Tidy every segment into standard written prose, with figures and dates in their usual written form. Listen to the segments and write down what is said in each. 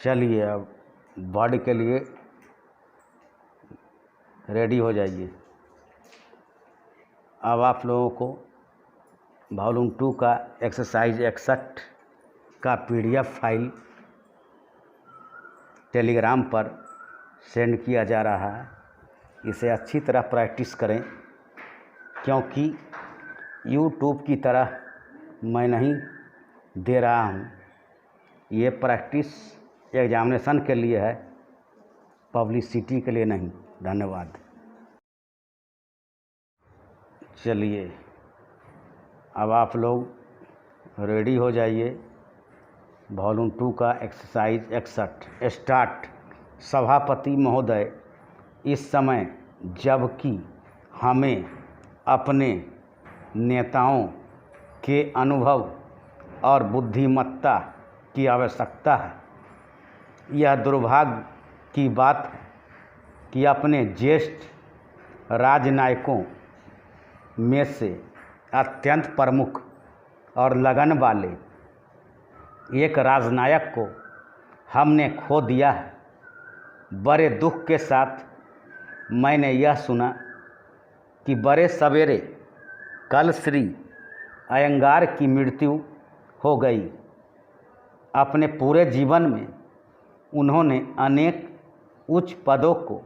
चलिए अब बॉडी के लिए रेडी हो जाइए। अब आप लोगों को वॉल्यूम 2 का एक्सरसाइज 61 का PDF फाइल टेलीग्राम पर सेंड किया जा रहा है। इसे अच्छी तरह प्रैक्टिस करें, क्योंकि YouTube की तरह मैं नहीं दे रहा हूँ। ये प्रैक्टिस एग्जामिनेशन के लिए है, पब्लिसिटी के लिए नहीं। धन्यवाद। चलिए अब आप लोग रेडी हो जाइए। वॉल्यूम 2 का एक्सरसाइज 61 स्टार्ट। सभापति महोदय, इस समय जबकि हमें अपने नेताओं के अनुभव और बुद्धिमत्ता की आवश्यकता है, यह दुर्भाग्य की बात है कि अपने ज्येष्ठ राजनयिकों में से अत्यंत प्रमुख और लगन वाले एक राजनायक को हमने खो दिया है। बड़े दुख के साथ मैंने यह सुना कि बड़े सवेरे कल श्री अयंगार की मृत्यु हो गई। अपने पूरे जीवन में उन्होंने अनेक उच्च पदों को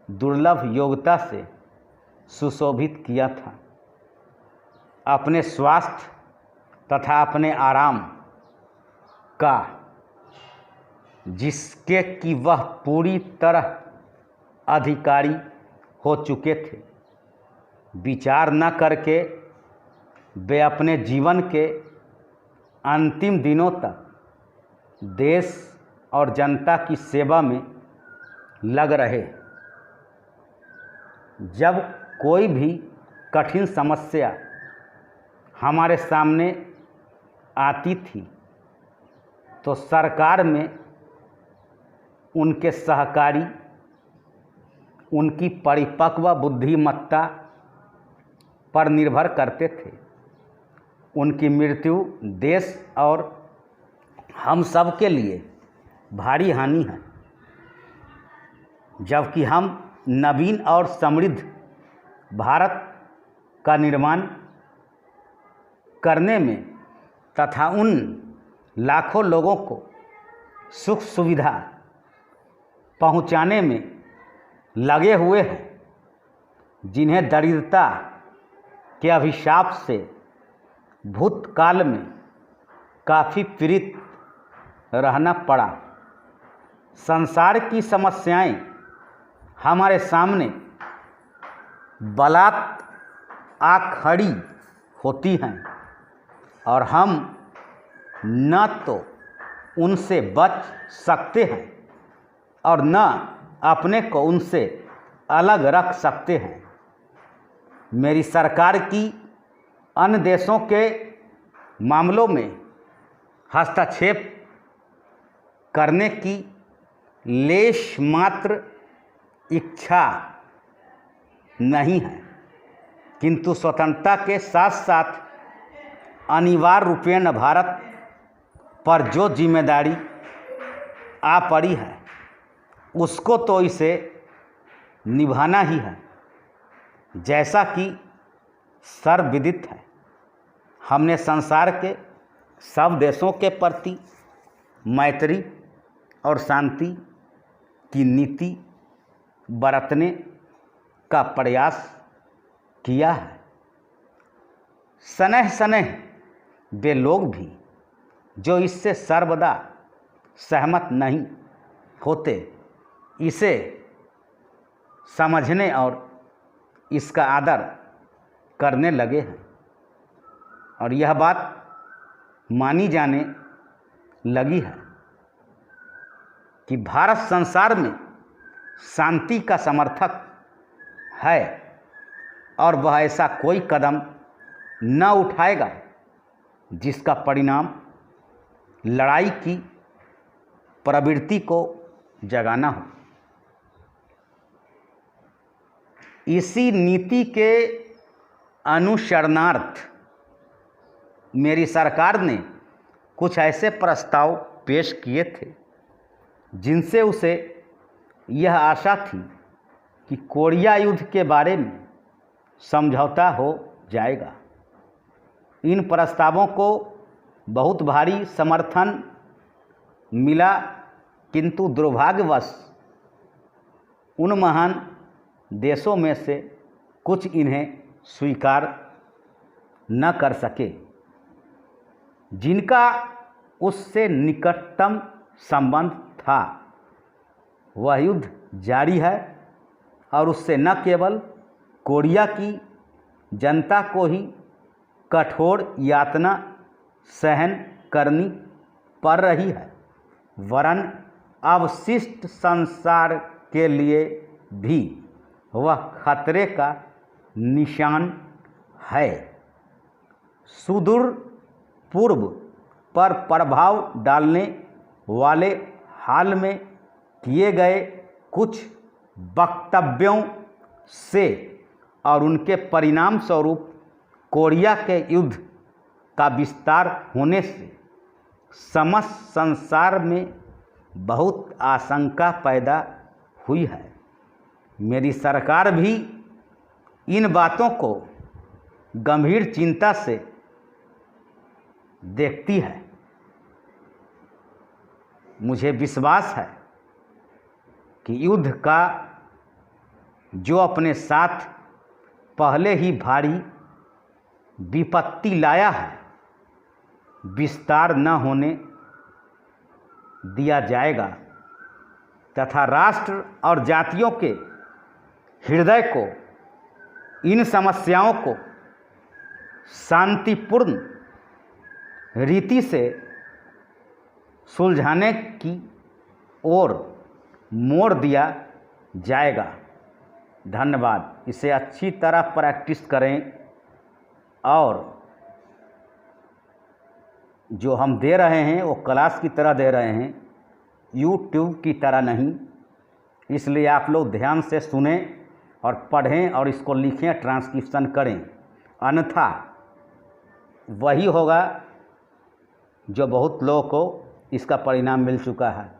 दुर्लभ योग्यता से सुशोभित किया था। अपने स्वास्थ्य तथा अपने आराम का, जिसके कि वह पूरी तरह अधिकारी हो चुके थे, विचार न करके वे अपने जीवन के अंतिम दिनों तक देश और जनता की सेवा में लग रहे। जब कोई भी कठिन समस्या हमारे सामने आती थी तो सरकार में उनके सहकारी, उनकी परिपक्व बुद्धिमत्ता पर निर्भर करते थे। उनकी मृत्यु देश और हम सब के लिए भारी हानि है। जबकि हम नवीन और समृद्ध भारत का निर्माण करने में तथा उन लाखों लोगों को सुख सुविधा पहुंचाने में लगे हुए हैं, जिन्हें दरिद्रता के अभिशाप से भूतकाल में काफ़ी पीड़ित रहना पड़ा। संसार की समस्याएं हमारे सामने बलात् आ खड़ी होती हैं और हम न तो उनसे बच सकते हैं और न अपने को उनसे अलग रख सकते हैं। मेरी सरकार की अन्य देशों के मामलों में हस्तक्षेप करने की लेश मात्र इच्छा नहीं है, किंतु स्वतंत्रता के साथ साथ अनिवार्य रूपेण भारत पर जो जिम्मेदारी आ पड़ी है, उसको तो इसे निभाना ही है। जैसा कि सर्वविदित है, हमने संसार के सब देशों के प्रति मैत्री और शांति की नीति बरतने का प्रयास किया है। सनह सनह वे लोग भी जो इससे सर्वदा सहमत नहीं होते, इसे समझने और इसका आदर करने लगे हैं और यह बात मानी जाने लगी है कि भारत संसार में शांति का समर्थक है और वह ऐसा कोई कदम न उठाएगा जिसका परिणाम लड़ाई की प्रवृत्ति को जगाना हो। इसी नीति के अनुसरणार्थ मेरी सरकार ने कुछ ऐसे प्रस्ताव पेश किए थे जिनसे उसे यह आशा थी कि कोरिया युद्ध के बारे में समझौता हो जाएगा। इन प्रस्तावों को बहुत भारी समर्थन मिला, किंतु दुर्भाग्यवश उन महान देशों में से कुछ इन्हें स्वीकार न कर सके जिनका उससे निकटतम संबंध था। वह युद्ध जारी है और उससे न केवल कोरिया की जनता को ही कठोर यातना सहन करनी पड़ रही है, वरन अवशिष्ट संसार के लिए भी वह खतरे का निशान है। सुदूर पूर्व पर प्रभाव डालने वाले हाल में किए गए कुछ वक्तव्यों से और उनके परिणाम स्वरूप कोरिया के युद्ध का विस्तार होने से समस्त संसार में बहुत आशंका पैदा हुई है। मेरी सरकार भी इन बातों को गंभीर चिंता से देखती है। मुझे विश्वास है कि युद्ध का जो अपने साथ पहले ही भारी विपत्ति लाया है, विस्तार न होने दिया जाएगा तथा राष्ट्र और जातियों के हृदय को इन समस्याओं को शांतिपूर्ण रीति से सुलझाने की ओर मोड़ दिया जाएगा। धन्यवाद। इसे अच्छी तरह प्रैक्टिस करें और जो हम दे रहे हैं वो क्लास की तरह दे रहे हैं, यूट्यूब की तरह नहीं। इसलिए आप लोग ध्यान से सुने और पढ़ें और इसको लिखें, ट्रांसक्रिप्शन करें, अन्यथा वही होगा जो बहुत लोगों को इसका परिणाम मिल चुका है।